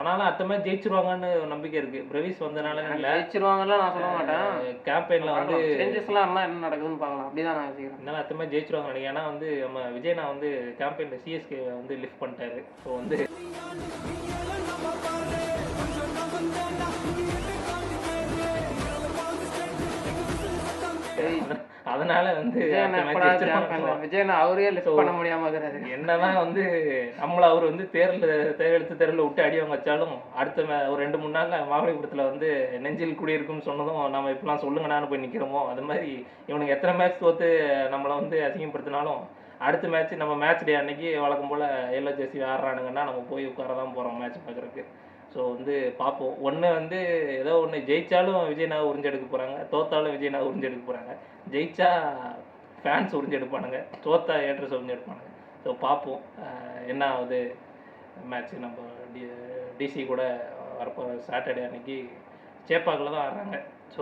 ஆனாலும் அடுத்த மேட்ச் ஜெயிச்சிருவாங்கன்னு நம்பிக்கை இருக்கு. பிரவிஸ் வந்தனால இல்ல. ஜெயிச்சிருவாங்கலாம் நான் சொல்ல மாட்டேன். கேம்பெயின்ல வந்து சேஞ்சஸ்லாம் இருந்தா என்ன நடக்குதுன்னு பார்க்கலாம். அப்படிதான் நான் யோசிக்கிறேன். இருந்தாலும் அடுத்த மேட்ச் ஜெயிச்சிருவாங்க நினைக்கிறேன். ஏன்னா வந்து நம்ம விஜய்னா வந்து கேம்பெயின்ல சிஎஸ்கே வந்து லிஃப்ட் பண்ணிட்டாரு. ஸோ வந்து அதனால வந்து விஜயனா அவரே லிஃப்ட் பண்ண முடியாம இருக்கிறாரு. என்னதான் வந்து நம்மள அவர் வந்து தேர்தல் விட்டு அடி வாங்க வச்சாலும் அடுத்த ஒரு 2-3 நாள்ல மகாபலிபுரத்துல வந்து நெஞ்சில் குடியிருக்கும்னு சொன்னதும் நம்ம இப்பெல்லாம் சொல்லுங்கண்ணான்னு போய் நிக்கிறோமோ அது மாதிரி இவனுக்கு எத்தனை மேட்ச் தோத்து நம்மளை வந்து அசிங்கப்படுத்தினாலும் அடுத்த மேட்ச் நம்ம மேட்ச் டே அன்னைக்கு வழக்கம் போல எல்லோ ஜெர்சி ஆடுறானுங்கன்னா நம்ம போய் உட்கார தான் போறோம் மேட்ச் பார்க்கறதுக்கு. ஸோ வந்து பார்ப்போம். ஒன்று வந்து ஏதோ ஒன்று ஜெயிச்சாலும் விஜய்னாவை உறிஞ்செடுக்க போகிறாங்க, தோத்தாலும் விஜய்னாவை உறிஞ்செடுக்க போகிறாங்க. ஜெயிச்சா ஃபேன்ஸ் உறிஞ்செடுப்பானுங்க, தோத்தா ஏற்றஸ் உறிஞ்செடுப்பானுங்க. ஸோ பார்ப்போம் என்ன ஆகுது மேட்ச்சு. நம்ம டிசி கூட வரப்போ சாட்டர்டே அன்னைக்கு சேப்பாக்கில் தான் ஆடுறாங்க. ஸோ